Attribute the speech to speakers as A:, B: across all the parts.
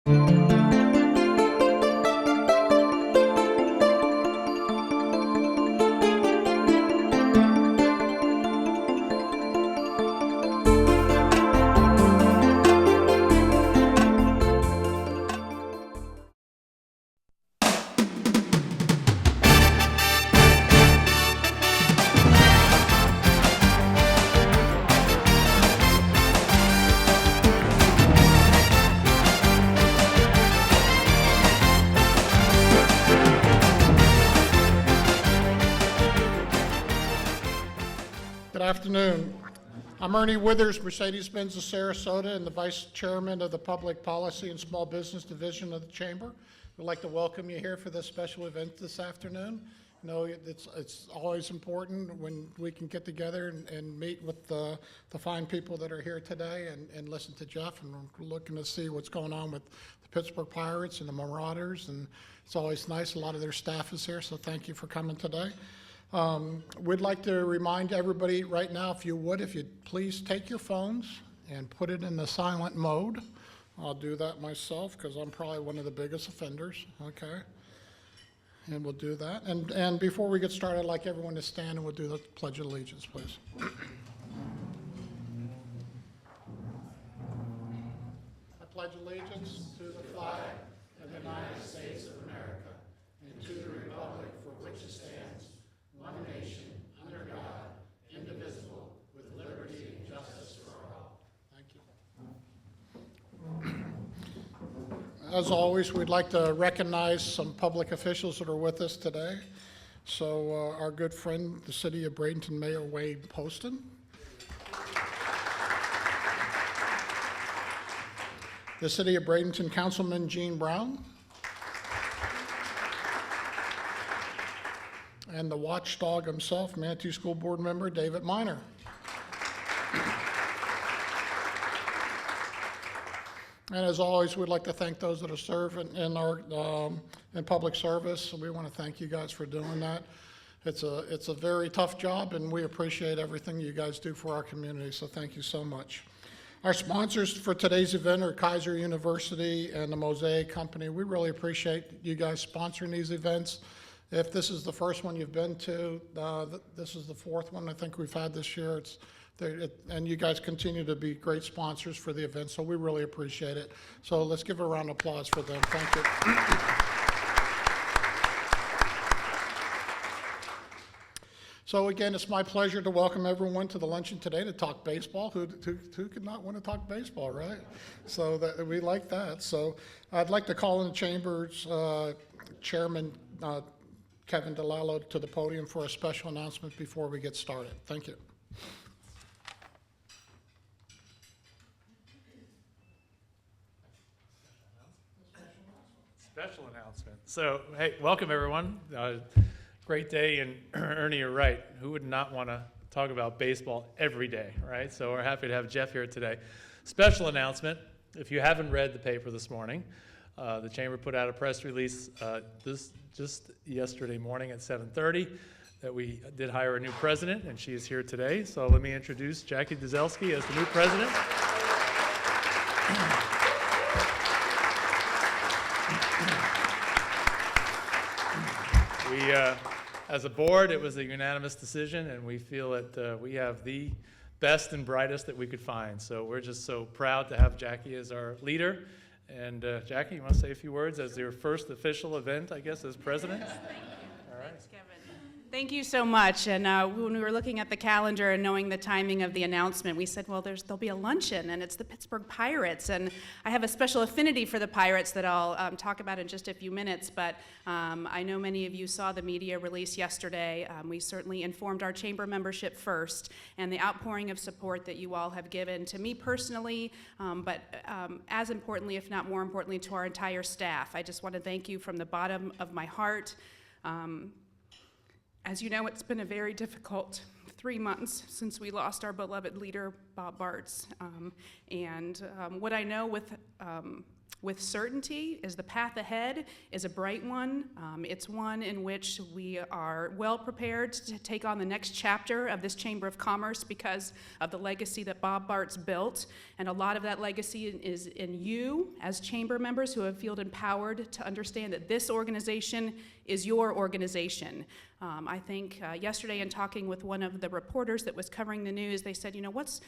A: Good afternoon. I'm Ernie Withers, Mercedes-Benz of Sarasota, and the Vice Chairman of the Public Policy and Small Business Division of the Chamber. We'd like to welcome you here for this special event this afternoon. You know, it's always important when we can get together and meet with the fine people that are here today and listen to Jeff, and we're looking to see what's going on with the Pittsburgh Pirates and the Marauders, and it's always nice. A lot of their staff is here, so thank you for coming today. We'd like to remind everybody right now, if you'd please take your phones and put it in the silent mode. I'll do that myself because I'm probably one of the biggest offenders, okay? And we'll do that. And before we get started, I'd like everyone to stand and we'll do the Pledge of Allegiance, please. I pledge allegiance to the flag of the United States of America and to the republic for which it stands, one nation, under God, indivisible, with liberty and justice for all. Thank you. As always, we'd like to recognize some public officials that are with us today. So our good friend, the City of Bradenton Mayor Wade Poston. The City of Bradenton Councilman Gene Brown. And the watchdog himself, Manatee School Board member David Miner. And as always, we'd like to thank those that are serving in public service. We want to thank you guys for doing that. It's a very tough job, and we appreciate everything you guys do for our community. So thank you so much. Our sponsors for today's event are Kaiser University and the Mosaic Company. We really appreciate you guys sponsoring these events. If this is the first one you've been to, this is the fourth one I think we've had this year. And you guys continue to be great sponsors for the event, so we really appreciate it. So let's give a round of applause for them. Thank you. So again, it's my pleasure to welcome everyone to the luncheon today to talk baseball. Who could not want to talk baseball, right? So we like that. So I'd like to call in the Chamber's Chairman, Kevin DeLallo, to the podium for a special announcement before we get started. Thank you.
B: Special announcement. So, hey, welcome everyone. Great day, and Ernie, you're right. Who would not want to talk about baseball every day, right? So we're happy to have Jeff here today. Special announcement. If you haven't read the paper this morning, the Chamber put out a press release just yesterday morning at 7:30 that we did hire a new president, and she is here today. So let me introduce Jackie Dzelski as the new president. As a board, it was a unanimous decision, and we feel that we have the best and brightest that we could find. So we're just so proud to have Jackie as our leader. And Jackie, you want to say a few words as your first official event, I guess, as president?
C: Yes, thank you.
B: All right.
C: Thanks, Kevin. Thank you so much. And when we were looking at the calendar and knowing the timing of the announcement, we said, well, there'll be a luncheon, and it's the Pittsburgh Pirates. And I have a special affinity for the Pirates that I'll talk about in just a few minutes. But I know many of you saw the media release yesterday. We certainly informed our chamber membership first, and the outpouring of support that you all have given to me personally, but as importantly, if not more importantly, to our entire staff. I just want to thank you from the bottom of my heart. As you know, it's been a very difficult 3 months since we lost our beloved leader, Bob Bartz. What I know with with certainty is the path ahead is a bright one. It's one in which we are well prepared to take on the next chapter of this Chamber of Commerce because of the legacy that Bob Bart's built. And a lot of that legacy is in you as chamber members who have felt empowered to understand that this organization is your organization. I think yesterday in talking with one of the reporters that was covering the news, they said, what's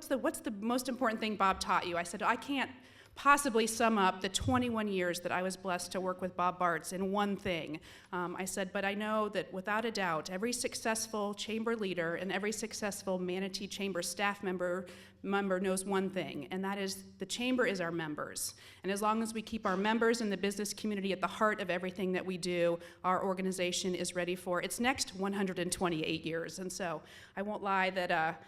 C: the most important thing Bob taught you? I said, I can't possibly sum up the 21 years that I was blessed to work with Bob Bartz in one thing. I said, but I know that without a doubt, every successful chamber leader and every successful Manatee Chamber staff member knows one thing, and that is the chamber is our members. And as long as we keep our members and the business community at the heart of everything that we do, our organization is ready for its next 128 years. And so I won't lie that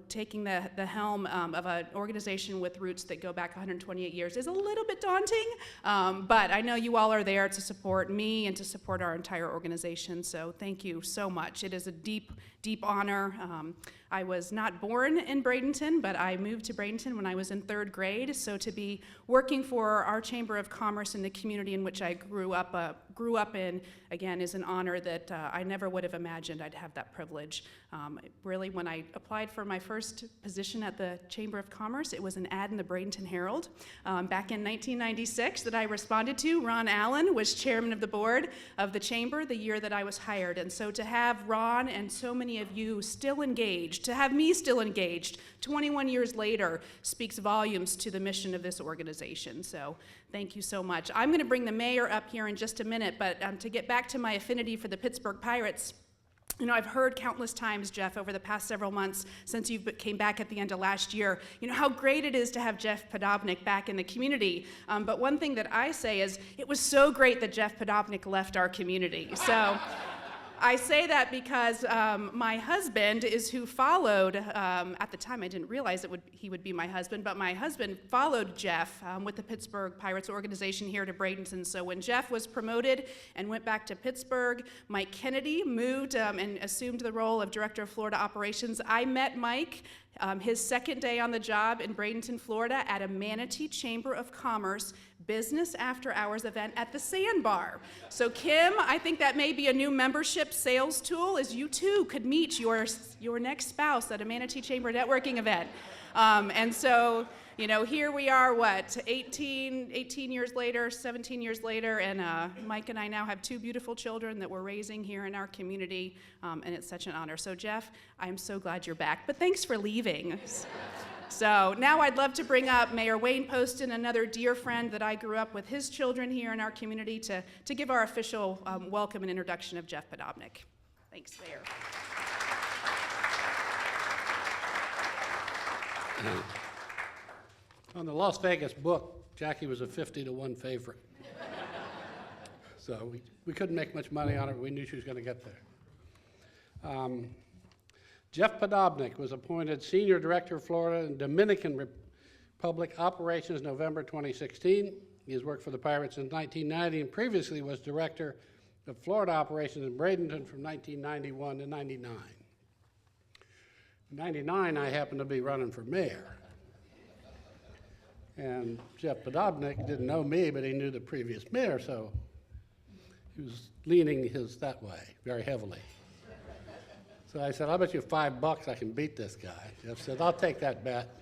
C: taking the helm of an organization with roots that go back 128 years is a little bit daunting, but I know you all are there to support me and to support our entire organization, so thank you so much. It is a deep, deep honor. I was not born in Bradenton, but I moved to Bradenton when I was in 3rd grade, so to be working for our Chamber of Commerce in the community in which I grew up in, again, is an honor that I never would have imagined I'd have that privilege. Really, when I applied for my first position at the Chamber of Commerce, it was an ad in the Bradenton Herald back in 1996 that I responded to. Ron Allen was chairman of the board of the Chamber the year that I was hired, and so to have Ron and so many of you still engaged, to have me still engaged 21 years later speaks volumes to the mission of this organization. So thank you so much. I'm going to bring the mayor up here in just a minute, but to get back to my affinity for the Pittsburgh Pirates, I've heard countless times, Jeff, over the past several months since you came back at the end of last year, how great it is to have Jeff Podobnik back in the community. But one thing that I say is it was so great that Jeff Podobnik left our community. So I say that because my husband is who followed, at the time I didn't realize he would be my husband, but my husband followed Jeff with the Pittsburgh Pirates organization here to Bradenton. So when Jeff was promoted and went back to Pittsburgh, Mike Kennedy moved and assumed the role of Director of Florida Operations. I met Mike his second day on the job in Bradenton, Florida at a Manatee Chamber of Commerce business after hours event at the Sandbar. So Kim, I think that may be a new membership sales tool, is you too could meet your next spouse at a Manatee Chamber networking event. And so, here we are, 18 years later, 17 years later, and Mike and I now have 2 beautiful children that we're raising here in our community, and it's such an honor. So Jeff, I'm so glad you're back, but thanks for leaving. So now I'd love to bring up Mayor Wayne Poston, another dear friend that I grew up with his children here in our community, to give our official welcome and introduction of Jeff Podobnik. Thanks, Mayor.
D: On the Las Vegas book, Jackie was a 50-1 favorite. So we couldn't make much money on it, but we knew she was going to get there. Jeff Podobnik was appointed Senior Director of Florida and Dominican Republic Operations November 2016. He has worked for the Pirates since 1990 and previously was Director of Florida Operations in Bradenton from 1991 to 99. In 99, I happened to be running for mayor. And Jeff Podobnik didn't know me, but he knew the previous mayor, so he was leaning that way very heavily. So I said, I'll bet you $5 I can beat this guy. Jeff said, I'll take that bet.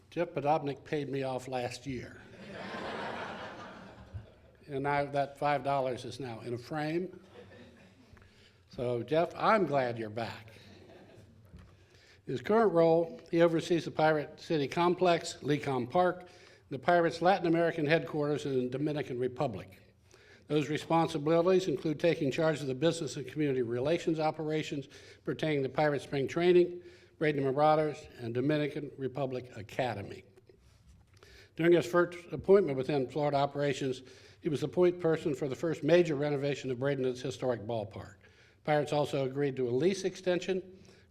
D: Jeff Podobnik paid me off last year. And that $5 is now in a frame. So Jeff, I'm glad you're back. In his current role, he oversees the Pirate City Complex, Lecom Park, the Pirates Latin American headquarters in the Dominican Republic. Those responsibilities include taking charge of the business and community relations operations pertaining to Pirate Spring Training, Bradenton Marauders, and Dominican Republic Academy. During his first appointment within Florida operations, he was the point person for the first major renovation of Bradenton's historic ballpark. Pirates also agreed to a lease extension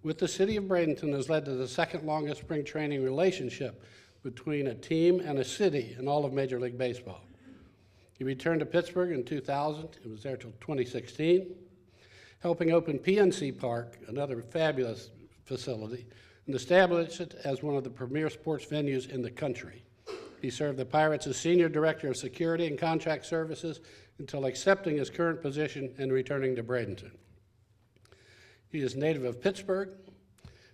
D: with the city of Bradenton has led to the second longest spring training relationship between a team and a city in all of Major League Baseball. He returned to Pittsburgh in 2000, and was there till 2016, helping open PNC Park, another fabulous facility, and establish it as one of the premier sports venues in the country. He served the Pirates as Senior Director of Security and Contract Services until accepting his current position and returning to Bradenton. He is native of Pittsburgh,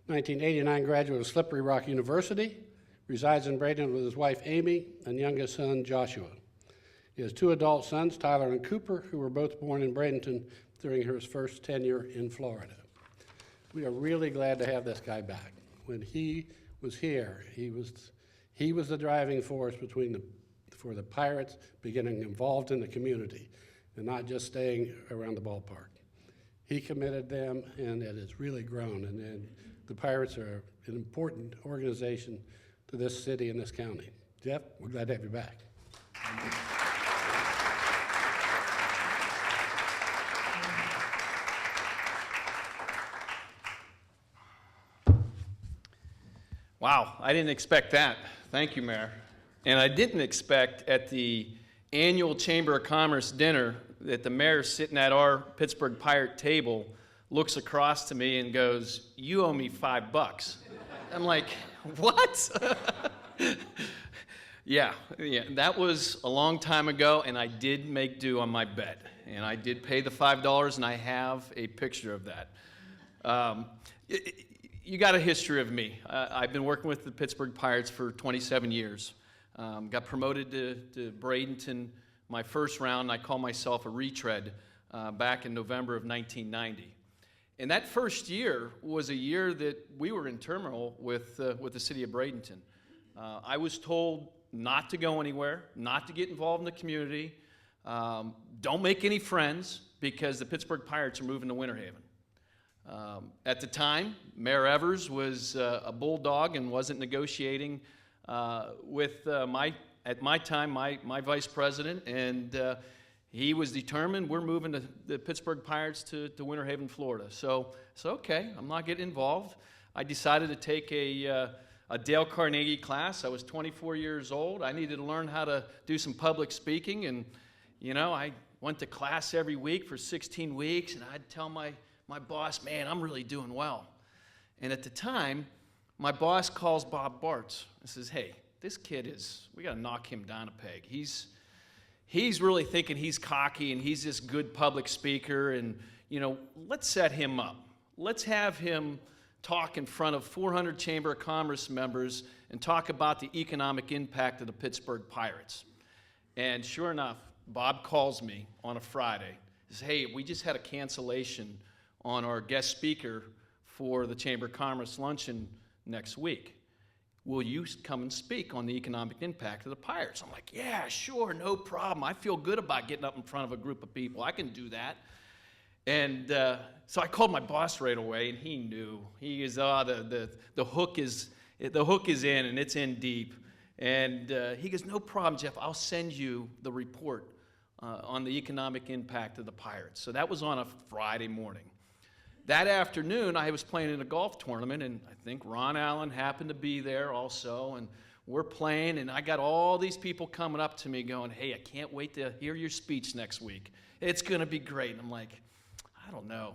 D: 1989 graduate of Slippery Rock University, resides in Bradenton with his wife Amy and youngest son Joshua. He has two adult sons, Tyler and Cooper, who were both born in Bradenton during his first tenure in Florida. We are really glad to have this guy back. When he was here, he was the driving force for the Pirates getting involved in the community and not just staying around the ballpark. He committed them, and it has really grown. And the Pirates are an important organization to this city and this county. Jeff, we're glad to have you back.
E: Wow, I didn't expect that. Thank you, Mayor. And I didn't expect at the annual Chamber of Commerce dinner that the mayor sitting at our Pittsburgh Pirate table looks across to me and goes, "You owe me $5." I'm like, what? Yeah, that was a long time ago, and I did make due on my bet. And I did pay the $5, and I have a picture of that. You got a history of me. I've been working with the Pittsburgh Pirates for 27 years. Got promoted to Bradenton my first round. I call myself a retread back in November of 1990. And that first year was a year that we were in turmoil with the city of Bradenton. I was told not to go anywhere, not to get involved in the community, don't make any friends because the Pittsburgh Pirates are moving to Winter Haven. At the time, Mayor Evers was a bulldog and wasn't negotiating with at my time, my vice president, and he was determined we're moving the Pittsburgh Pirates to Winter Haven, Florida. So okay, I'm not getting involved. I decided to take a Dale Carnegie class. I was 24 years old. I needed to learn how to do some public speaking, and I went to class every week for 16 weeks, and I'd tell my boss, man, I'm really doing well. And at the time, my boss calls Bob Bartz and says, hey, this kid we got to knock him down a peg. He's really thinking he's cocky and he's this good public speaker, and, let's set him up. Let's have him talk in front of 400 Chamber of Commerce members and talk about the economic impact of the Pittsburgh Pirates. And sure enough, Bob calls me on a Friday. He says, hey, we just had a cancellation on our guest speaker for the Chamber of Commerce luncheon next week. Will you come and speak on the economic impact of the Pirates? I'm like, yeah, sure, no problem. I feel good about getting up in front of a group of people. I can do that. And so I called my boss right away, and he knew. He is, the hook is in, and it's in deep. And he goes, no problem, Jeff. I'll send you the report on the economic impact of the Pirates. So that was on a Friday morning. That afternoon, I was playing in a golf tournament, and I think Ron Allen happened to be there also, and we're playing, and I got all these people coming up to me going, hey, I can't wait to hear your speech next week. It's going to be great. And I'm like, I don't know.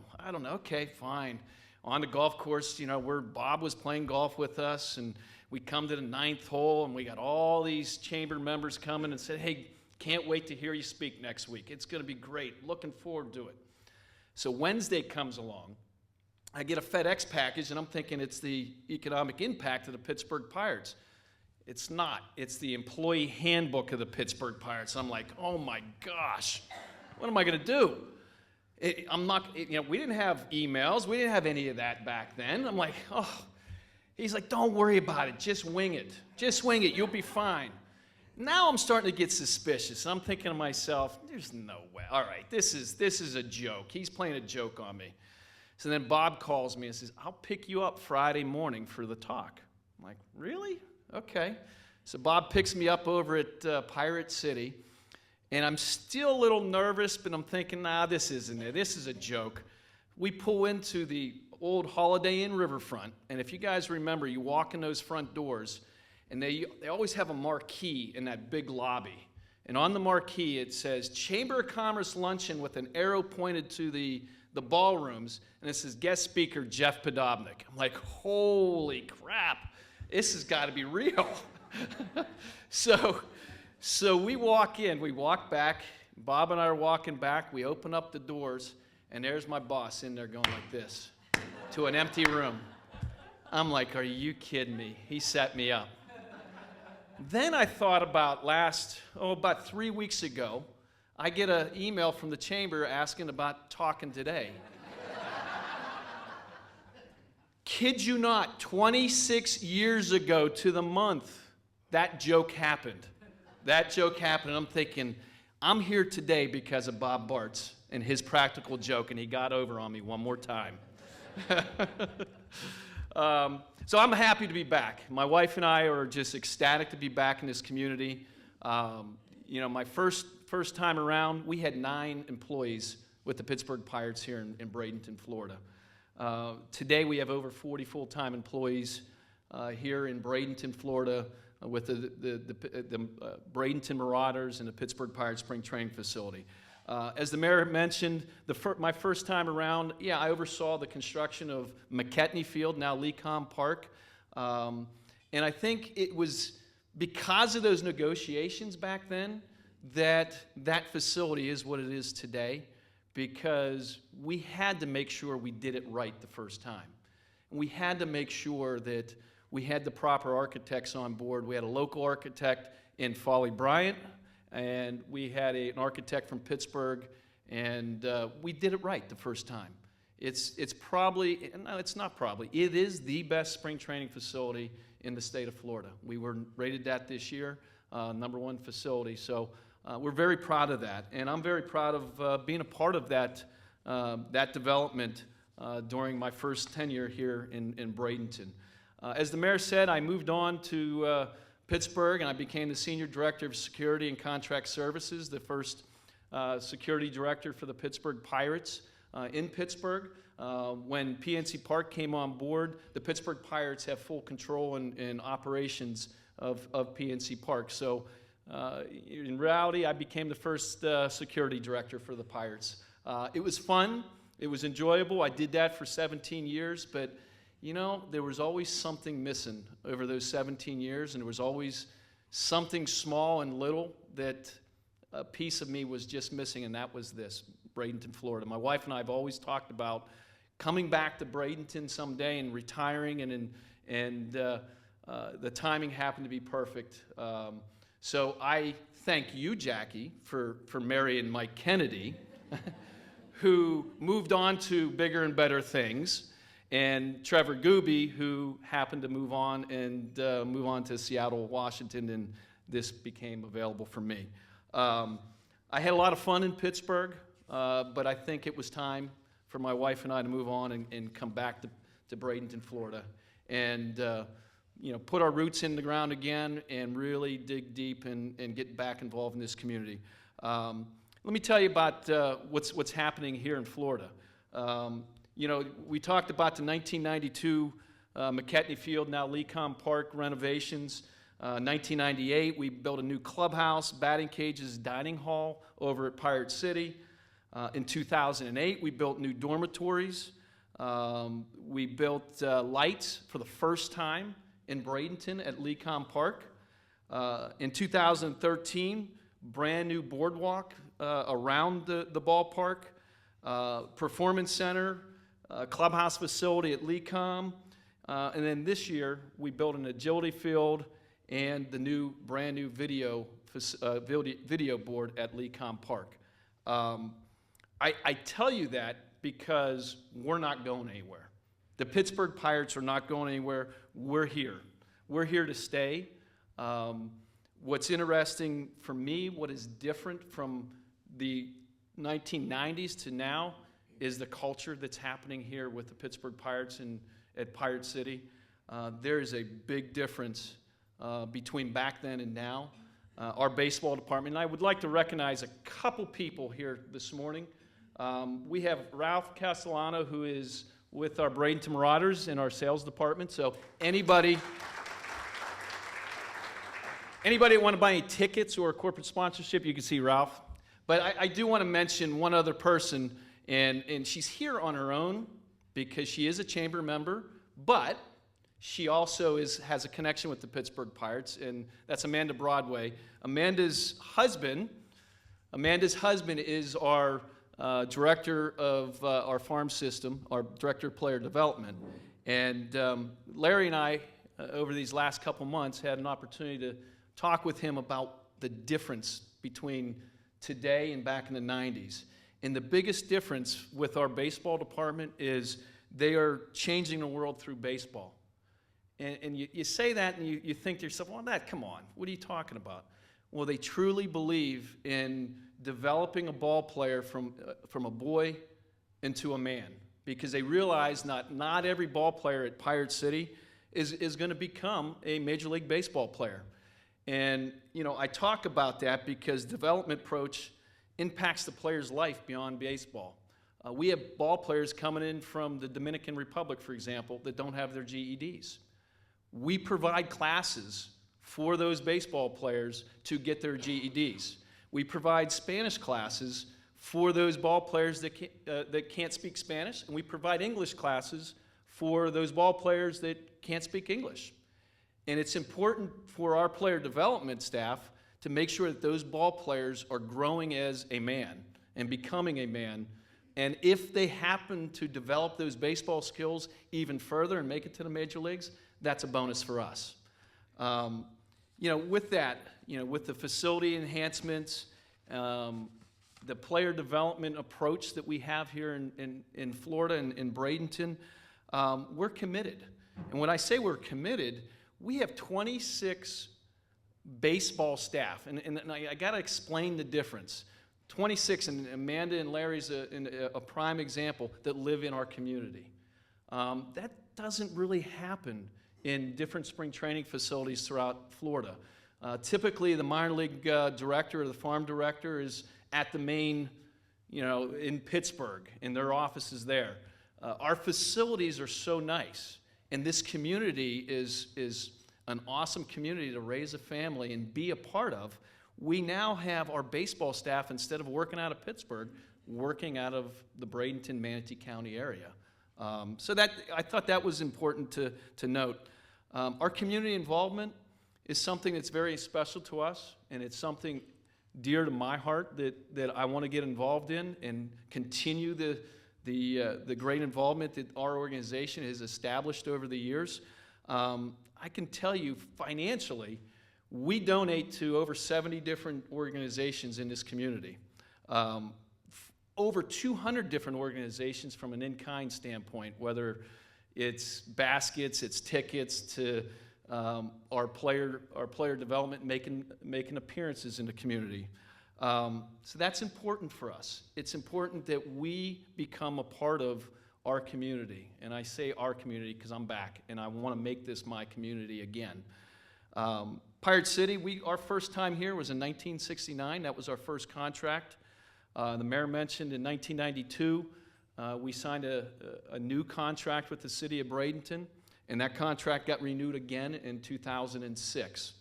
E: Okay, fine. On the golf course, where Bob was playing golf with us, and we come to the 9th hole, and we got all these chamber members coming and said, hey, can't wait to hear you speak next week. It's going to be great. Looking forward to it. So Wednesday comes along. I get a FedEx package, and I'm thinking it's the economic impact of the Pittsburgh Pirates. It's not. It's the employee handbook of the Pittsburgh Pirates. I'm like, oh my gosh, what am I going to do? We didn't have emails. We didn't have any of that back then. I'm like, oh. He's like, don't worry about it. Just wing it. Just wing it. You'll be fine. Now I'm starting to get suspicious. I'm thinking to myself, there's no way. All right, this is a joke. He's playing a joke on me. So then Bob calls me and says, I'll pick you up Friday morning for the talk. I'm like, really? Okay. So Bob picks me up over at Pirate City, and I'm still a little nervous, but I'm thinking, nah, this isn't it. This is a joke. We pull into the old Holiday Inn Riverfront, and if you guys remember, you walk in those front doors, and they always have a marquee in that big lobby. And on the marquee, it says, Chamber of Commerce Luncheon with an arrow pointed to the ballrooms, and it says, guest speaker, Jeff Podobnik. I'm like, holy crap, this has got to be real. So we walk in, we walk back. Bob and I are walking back. We open up the doors, and there's my boss in there going like this to an empty room. I'm like, are you kidding me? He set me up. Then I thought about about 3 weeks ago, I get an email from the chamber asking about talking today. Kid you not, 26 years ago to the month, that joke happened. That joke happened, and I'm thinking, I'm here today because of Bob Bartz and his practical joke, and he got over on me one more time. So I'm happy to be back. My wife and I are just ecstatic to be back in this community. My first time around, we had 9 employees with the Pittsburgh Pirates here in Bradenton, Florida. Today we have over 40 full-time employees here in Bradenton, Florida, with the Bradenton Marauders and the Pittsburgh Pirates Spring Training Facility. As the mayor mentioned, my first time around, I oversaw the construction of McKetney Field, now Lecom Park. And I think it was because of those negotiations back then that facility is what it is today, because we had to make sure we did it right the first time. And we had to make sure that we had the proper architects on board. We had a local architect in Foley Bryant, and we had an architect from Pittsburgh, and we did it right the first time. It's probably, no, it's not probably, it is the best spring training facility in the state of Florida. We were rated that this year, #1 facility, so we're very proud of that. And I'm very proud of being a part of that development during my first tenure here in Bradenton. As the mayor said, I moved on to Pittsburgh, and I became the Senior Director of Security and Contract Services, the first security director for the Pittsburgh Pirates in Pittsburgh. When PNC Park came on board, the Pittsburgh Pirates have full control in operations of PNC Park. So in reality, I became the first security director for the Pirates. It was fun. It was enjoyable. I did that for 17 years, but there was always something missing over those 17 years, and there was always something small and little that a piece of me was just missing, and that was this, Bradenton, Florida. My wife and I have always talked about coming back to Bradenton someday and retiring, and the timing happened to be perfect. So I thank you, Jackie, for marrying Mike Kennedy, who moved on to bigger and better things, and Trevor Gooby, who happened to move on to Seattle, Washington, and this became available for me. I had a lot of fun in Pittsburgh, but I think it was time for my wife and I to move on and come back to Bradenton, Florida, and put our roots in the ground again and really dig deep and get back involved in this community. Let me tell you about what's happening here in Florida. We talked about the 1992 McKetney Field, now Lecom Park renovations. 1998, we built a new clubhouse, batting cages, dining hall over at Pirate City. In 2008, we built new dormitories. We built lights for the first time in Bradenton at Lecom Park. In 2013, brand new boardwalk around the ballpark, performance center, clubhouse facility at Lecom, and then this year we built an agility field and the brand new video board at Lecom Park. I tell you that because we're not going anywhere. The Pittsburgh Pirates are not going anywhere. We're here. We're here to stay. What's interesting for me, what is different from the 1990s to now, is the culture that's happening here with the Pittsburgh Pirates and at Pirate City. There is a big difference between back then and now. Our baseball department, and I would like to recognize a couple people here this morning. We have Ralph Castellano, who is with our Bradenton Marauders in our sales department. So anybody that want to buy any tickets or corporate sponsorship, you can see Ralph. But I do want to mention one other person, and she's here on her own because she is a chamber member, but She also has a connection with the Pittsburgh Pirates, and that's Amanda Broadway. Amanda's husband is our director of our farm system, our director of player development. And Larry and I, over these last couple months, had an opportunity to talk with him about the difference between today and back in the 90s. And the biggest difference with our baseball department is they are changing the world through baseball. And you say that and you think to yourself, well, come on, what are you talking about? Well, they truly believe in developing a ball player from a boy into a man, because they realize not every ball player at Pirate City is going to become a Major League Baseball player. And, I talk about that because development approach impacts the player's life beyond baseball. We have ball players coming in from the Dominican Republic, for example, that don't have their GEDs. We provide classes for those baseball players to get their GEDs. We provide Spanish classes for those ball players that can't speak Spanish, and we provide English classes for those ball players that can't speak English. And it's important for our player development staff to make sure that those ball players are growing as a man and becoming a man. And if they happen to develop those baseball skills even further and make it to the major leagues, that's a bonus for us. With that, with the facility enhancements, the player development approach that we have here in Florida and in Bradenton, we're committed. And when I say we're committed, we have 26 baseball staff, and I got to explain the difference. 26, and Amanda and Larry's a prime example, that live in our community. That doesn't really happen in different spring training facilities throughout Florida. Typically, the minor league director or the farm director is at the main, in Pittsburgh, and their office is there. Our facilities are so nice, and this community is an awesome community to raise a family and be a part of. We now have our baseball staff, instead of working out of Pittsburgh, working out of the Bradenton, Manatee County area. So that I thought that was important to note. Our community involvement is something that's very special to us, and it's something dear to my heart that I want to get involved in and continue the great involvement that our organization has established over the years. I can tell you financially, we donate to over 70 different organizations in this community. Over 200 different organizations from an in-kind standpoint, whether it's baskets, it's tickets, to our player development, making appearances in the community. So that's important for us. It's important that we become a part of our community. And I say our community because I'm back, and I want to make this my community again. Pirate City, our first time here was in 1969. That was our first contract. The mayor mentioned in 1992, we signed a new contract with the city of Bradenton, and that contract got renewed again in 2006.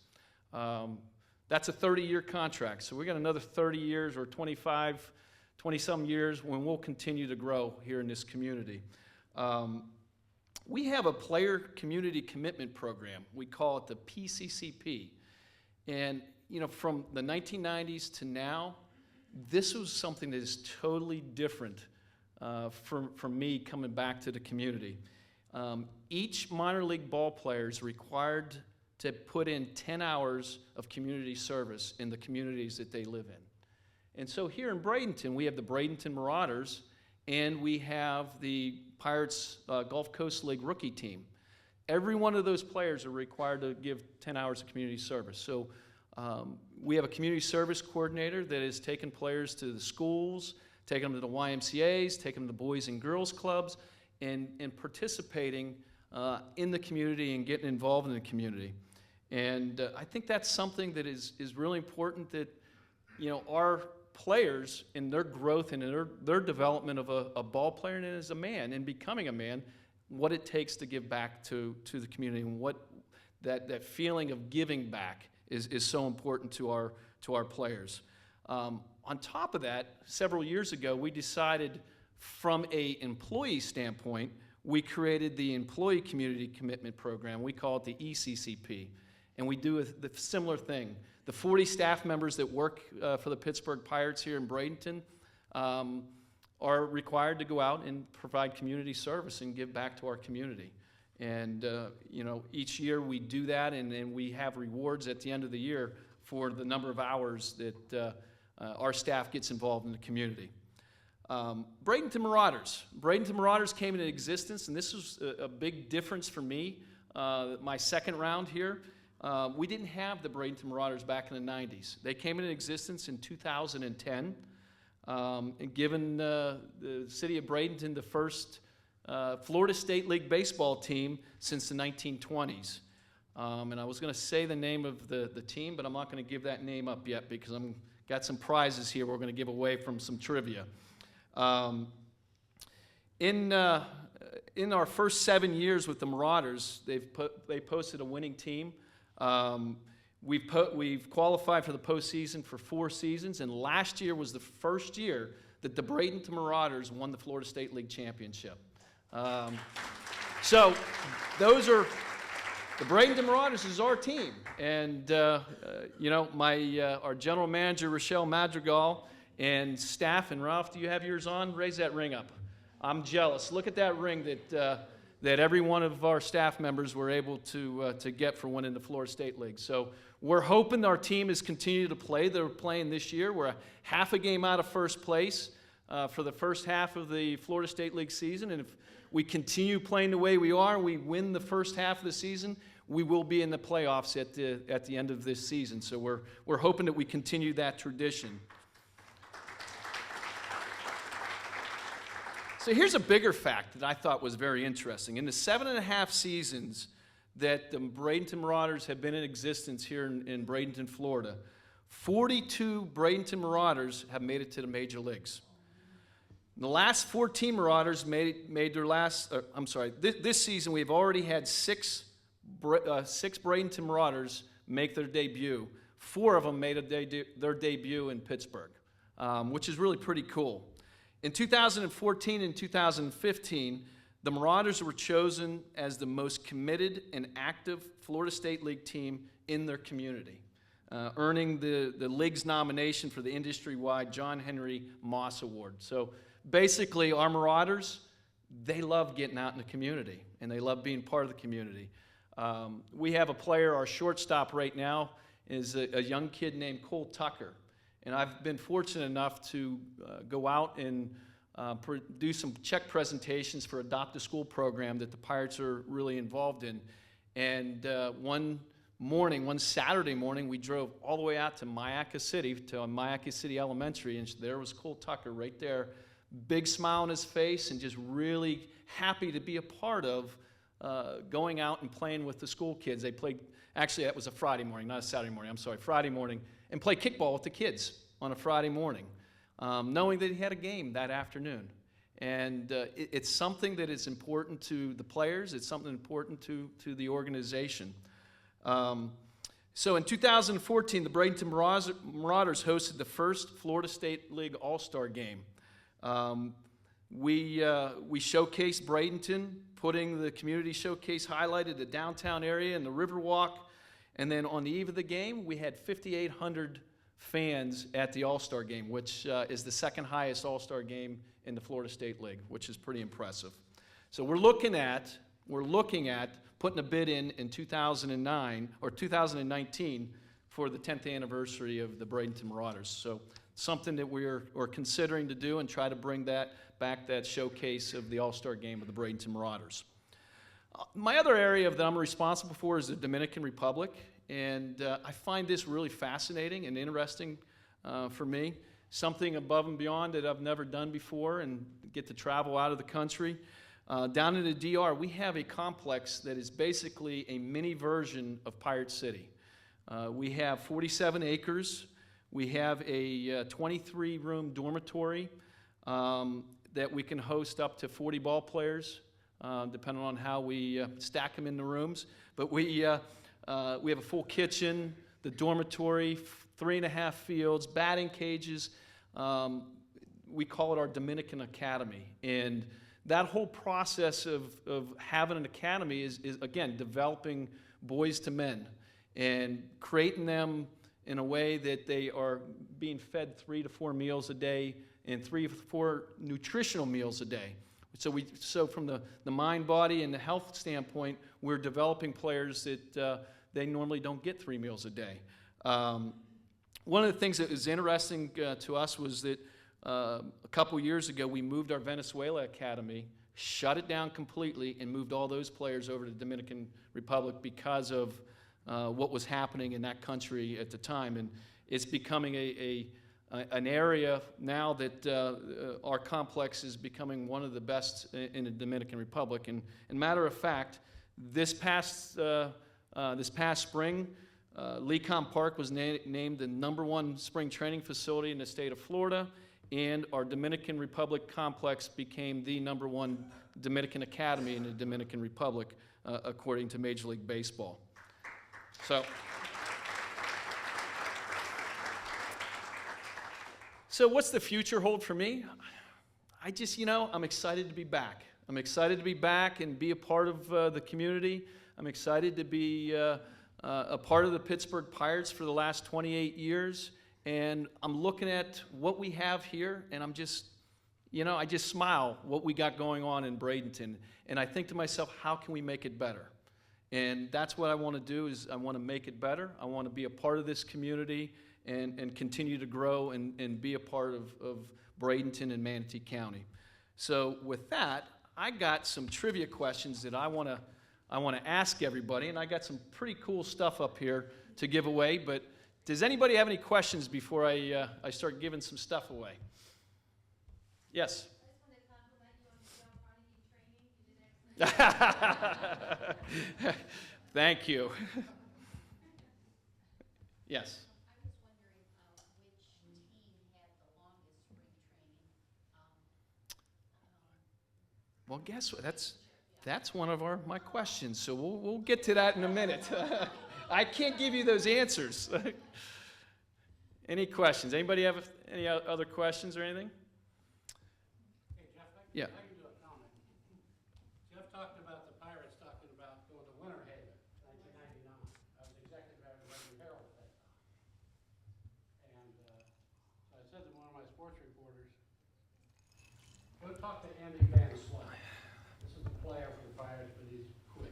E: That's a 30-year contract, so we got another 30 years or 20-some years when we'll continue to grow here in this community. We have a player community commitment program. We call it the PCCP. And, from the 1990s to now, this was something that is totally different for me coming back to the community. Each minor league ball player is required to put in 10 hours of community service in the communities that they live in. And so here in Bradenton, we have the Bradenton Marauders, and we have the Pirates Gulf Coast League rookie team. Every one of those players are required to give 10 hours of community service. So we have a community service coordinator that has taken players to the schools, taken them to the YMCAs, taken them to boys and girls clubs, and participating in the community and getting involved in the community. And I think that's something that is really important, that our players in their growth and in their development of a ball player and as a man and becoming a man, what it takes to give back to the community, and what that feeling of giving back is so important to our players. On top of that, several years ago, we decided from an employee standpoint, we created the Employee Community Commitment Program. We call it the ECCP. And we do the similar thing. The 40 staff members that work for the Pittsburgh Pirates here in Bradenton are required to go out and provide community service and give back to our community. And each year we do that, and we have rewards at the end of the year for the number of hours that our staff gets involved in the community. Bradenton Marauders. Bradenton Marauders came into existence, and this was a big difference for me, my second round here. We didn't have the Bradenton Marauders back in the 90s. They came into existence in 2010, and given the city of Bradenton the first Florida State League baseball team since the 1920s. And I was going to say the name of the team, but I'm not going to give that name up yet because I've got some prizes here we're going to give away from some trivia. In our first 7 years with the Marauders, they posted a winning team. We've qualified for the postseason for 4 seasons, and last year was the first year that the Bradenton Marauders won the Florida State League championship. So those are the Bradenton Marauders is our team, and our general manager Rochelle Madrigal and staff. And Ralph, do you have yours on? Raise that ring up. I'm jealous. Look at that ring that every one of our staff members were able to get for winning the Florida State League. So we're hoping our team has continued to play. They're playing this year. We're half a game out of first place for the first half of the Florida State League season. And if we continue playing the way we are, we win the first half of the season, we will be in the playoffs at the end of this season. So we're hoping that we continue that tradition. So here's a bigger fact that I thought was very interesting. In the 7.5 seasons that the Bradenton Marauders have been in existence here in Bradenton, Florida, 42 Bradenton Marauders have made it to the major leagues. The last 14 Marauders made their last, this season we've already had six Bradenton Marauders make their debut. 4 of them made their debut in Pittsburgh, which is really pretty cool. In 2014 and 2015, the Marauders were chosen as the most committed and active Florida State League team in their community, earning the league's nomination for the industry-wide John Henry Moss Award. So basically, our Marauders, they love getting out in the community, and they love being part of the community. We have a player, our shortstop right now, is a young kid named Cole Tucker. And I've been fortunate enough to go out and do some check presentations for Adopt a School program that the Pirates are really involved in. And one Saturday morning, we drove all the way out to Myakka City Elementary, and there was Cole Tucker right there, big smile on his face, and just really happy to be a part of going out and playing with the school kids. They played, actually that was a Friday morning, not a Saturday morning, Friday morning, and play kickball with the kids on a Friday morning, knowing that he had a game that afternoon. And it's something that is important to the players. It's something important to the organization. So in 2014, the Bradenton Marauders hosted the first Florida State League All-Star game. We showcased Bradenton, putting the community showcase highlighted the downtown area and the Riverwalk. And then on the eve of the game, we had 5,800 fans at the All-Star game, which is the second highest All-Star game in the Florida State League, which is pretty impressive. So we're looking at putting a bid in 2009 or 2019 for the 10th anniversary of the Bradenton Marauders. So something that we're considering to do and try to bring that showcase of the All-Star game of the Bradenton Marauders. My other area that I'm responsible for is the Dominican Republic, and I find this really fascinating and interesting for me. Something above and beyond that I've never done before and get to travel out of the country. Down in the DR, we have a complex that is basically a mini version of Pirate City. We have 47 acres. We have a 23-room dormitory that we can host up to 40 ball players, depending on how we stack them in the rooms. But we have a full kitchen, the dormitory, 3.5 fields, batting cages. We call it our Dominican Academy. And that whole process of having an academy is again, developing boys to men and creating them in a way that they are being fed 3 to 4 meals a day and 3 to 4 nutritional meals a day. So from the mind, body, and the health standpoint, we're developing players that they normally don't get 3 meals a day. One of the things that was interesting to us was that a couple years ago, we moved our Venezuela Academy, shut it down completely, and moved all those players over to the Dominican Republic because of what was happening in that country at the time. And it's becoming an area now that our complex is becoming one of the best in the Dominican Republic. And matter of fact, this past spring, Lecom Park was named the #1 spring training facility in the state of Florida, and our Dominican Republic complex became the #1 Dominican Academy in the Dominican Republic, according to Major League Baseball. So what's the future hold for me? I just, I'm excited to be back. I'm excited to be back and be a part of the community. I'm excited to be a part of the Pittsburgh Pirates for the last 28 years. And I'm looking at what we have here, and I'm just, I just smile what we got going on in Bradenton. And I think to myself, how can we make it better? And that's what I want to do, is I want to make it better. I want to be a part of this community and continue to grow and be a part of Bradenton and Manatee County. So with that, I got some trivia questions that I want to ask everybody, and I got some pretty cool stuff up here to give away. But does anybody have any questions before I start giving some stuff away? Yes.
F: I just want to compliment you on the job running and training. You did excellent.
E: Thank you. Yes.
F: I was wondering which team had the longest spring training.
E: Well, guess what? That's one of my questions. So we'll get to that in a minute. I can't give you those answers. Any questions? Anybody have any other questions or anything?
D: Hey, Jeff,
E: Yeah.
D: I can do a comment. Jeff talked about the Pirates talking about going to Winter Haven, 1999. I was executive editor of the Herald at that time. And so I said to one of my sports reporters, go talk to Andy Van Slyke. This is the player for the Pirates, but he's quit.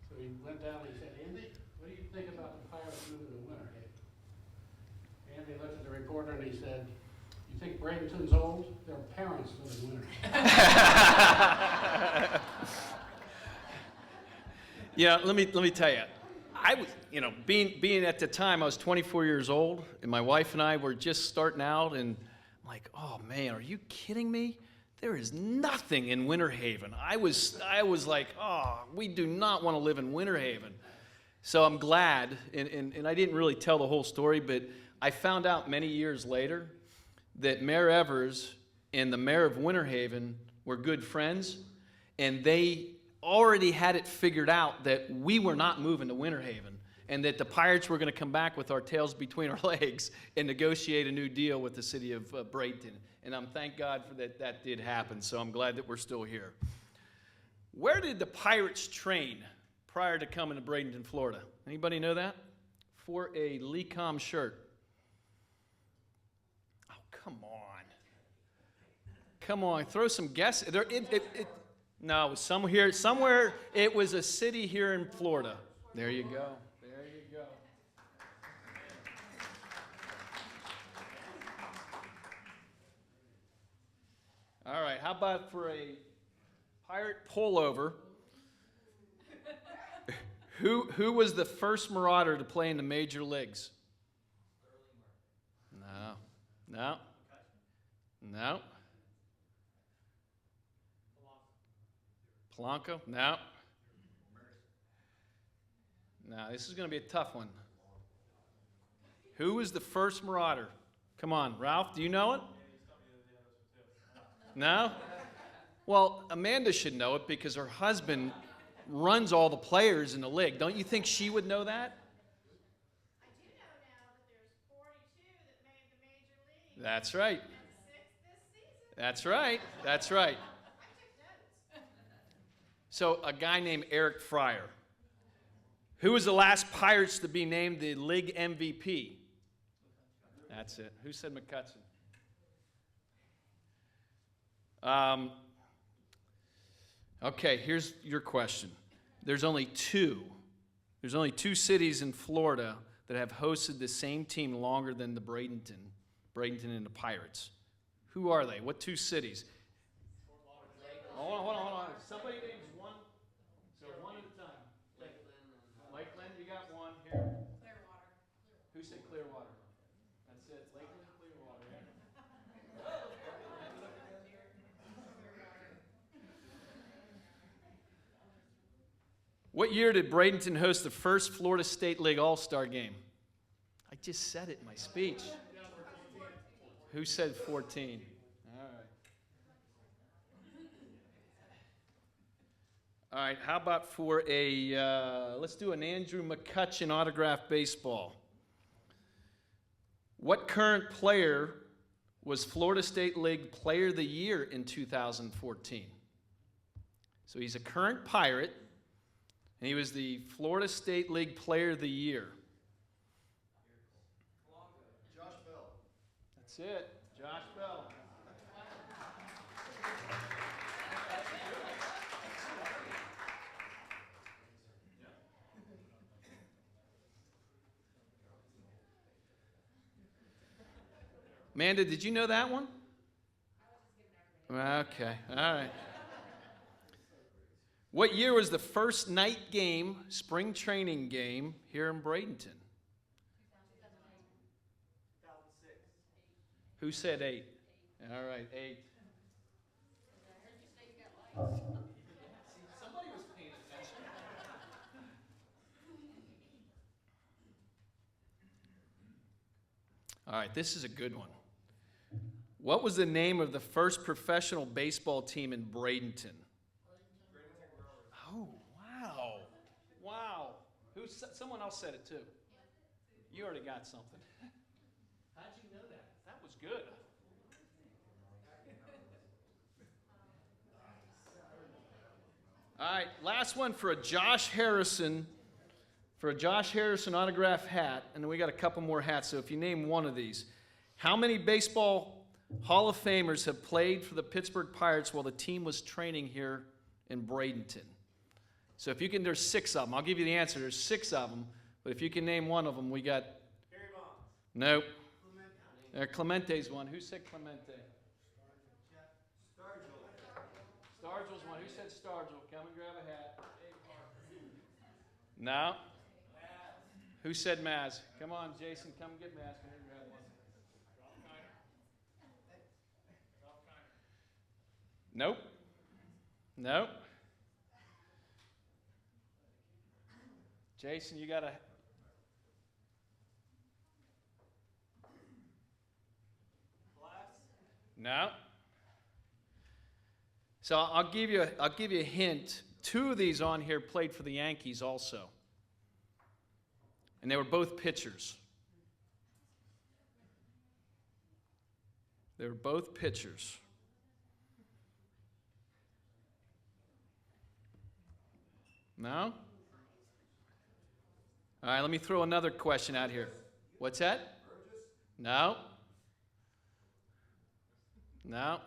D: So he went down and he said, Andy, what do you think about the Pirates moving to Winter Haven? Andy looked at the reporter and he said, you think Bradenton's old? Their parents live in Winter Haven.
E: Yeah, let me tell you. I was, being at the time, I was 24 years old, and my wife and I were just starting out, and I'm like, oh man, are you kidding me? There is nothing in Winter Haven. I was like, oh, we do not want to live in Winter Haven. So I'm glad, and I didn't really tell the whole story, but I found out many years later that Mayor Evers and the mayor of Winter Haven were good friends, and they already had it figured out that we were not moving to Winter Haven, and that the Pirates were going to come back with our tails between our legs and negotiate a new deal with the city of Bradenton. And I'm thank God for that did happen, so I'm glad that we're still here. Where did the Pirates train prior to coming to Bradenton, Florida? Anybody know that? For a Lecom shirt. Oh, come on. Come on, throw some guesses. No, it was somewhere, it was a city here in Florida. There you go. There you go. All right, how about for a pirate pullover? Who was the first Marauder to play in the major leagues? No. Polanco? No. No, this is going to be a tough one. Who was the first Marauder? Come on, Ralph, do you know it? No? Well, Amanda should know it because her husband runs all the players in the league. Don't you think she would know that?
F: I do know now that there's 42 that made the major league.
E: That's right.
F: And 6 this season.
E: That's right. That's right. So a guy named Eric Fryer. Who was the last Pirates to be named the league MVP? That's it. Who said McCutcheon? Okay, here's your question. There's only two cities in Florida that have hosted the same team longer than the Bradenton and the Pirates. Who are they? What two cities? Hold on. Somebody names one. So one at a time. Lakeland, you got one here.
C: Clearwater.
E: Who said Clearwater? That's it. Lakeland, Clearwater. What year did Bradenton host the first Florida State League All-Star game? I just said it in my speech. Who said 14? All right, how about for let's do an Andrew McCutcheon autographed baseball. What current player was Florida State League Player of the Year in 2014? So he's a current Pirate, and he was the Florida State League Player of the Year.
G: Josh Bell.
E: That's it, Josh Bell. Amanda, did you know that one? Okay, all right. What year was the first night game, spring training game, here in Bradenton?
G: 2006.
E: Who said 8? All right, 8. Somebody was paying attention. All right, this is a good one. What was the name of the first professional baseball team in Bradenton? Oh, wow. Wow. Someone else said it too. You already got something. How'd you know that? That was good. All right, last one for a Josh Harrison autograph hat, and then we got a couple more hats, so if you name one of these. How many baseball Hall of Famers have played for the Pittsburgh Pirates while the team was training here in Bradenton? So if you can, there's 6 of them. I'll give you the answer. There's 6 of them, but if you can name one of them, we got...
G: Barry Bonds.
E: Nope. Clemente's one. Who said Clemente? Stargill's one. Who said Stargill? Come and grab a hat. No. Who said Maz? Come on, Jason. Come and get Maz. Come here and grab one. Nope. Nope. Jason, you got a... No. So I'll give you a hint. 2 of these on here played for the Yankees also. And they were both pitchers. They were both pitchers. No? All right, let me throw another question out here. What's that? No. No.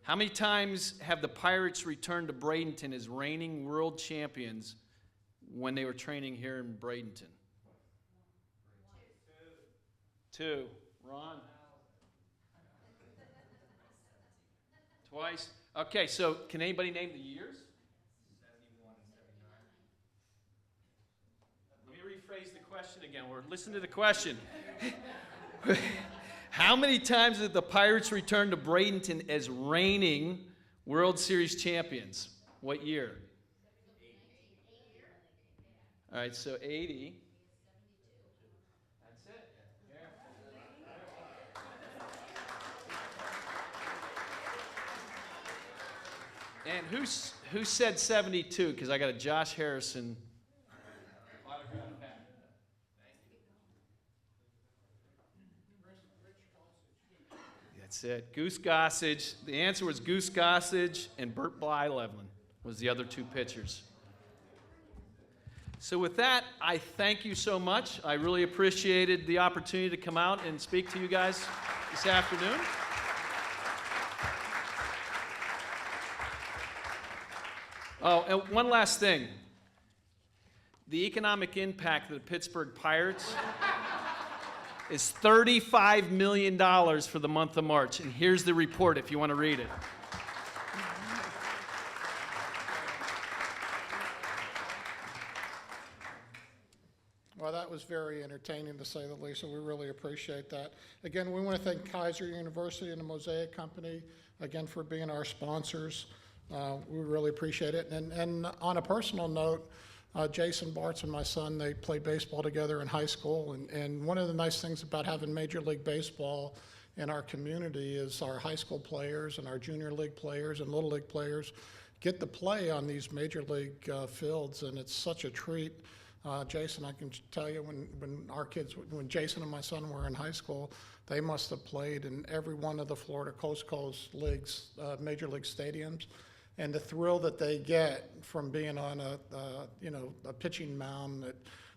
E: How many times have the Pirates returned to Bradenton as reigning world champions when they were training here in Bradenton? 2. Ron? Twice? Okay, so can anybody name the years?
G: 71 and 79.
E: Let me rephrase the question again. Listen to the question. How many times did the Pirates return to Bradenton as reigning World Series champions? What year? 80. All right, so 80. That's it. And who said 72? Because I got a Josh Harrison autograph hat. That's it. Goose Gossage. The answer was Goose Gossage and Bert Blylevelin was the other two pitchers. So with that, I thank you so much. I really appreciated the opportunity to come out and speak to you guys this afternoon. Oh, and one last thing. The economic impact of the Pittsburgh Pirates is $35 million for the month of March. And here's the report if you want to read it.
A: Well, that was very entertaining, to say the least, and we really appreciate that. Again, we want to thank Kaiser University and the Mosaic Company, again, for being our sponsors. We really appreciate it. And on a personal note, Jason Bartz and my son, they played baseball together in high school. And one of the nice things about having Major League Baseball in our community is our high school players and our junior league players and little league players get to play on these major league fields, and it's such a treat. Jason, I can tell you when Jason and my son were in high school, they must have played in every one of the Florida Coast leagues, major league stadiums. And the thrill that they get from being on a pitching mound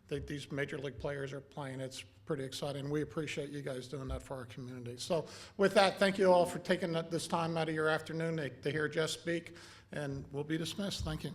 A: that these major league players are playing, it's pretty exciting. We appreciate you guys doing that for our community. So with that, thank you all for taking this time out of your afternoon to hear Jeff speak, and we'll be dismissed. Thank you.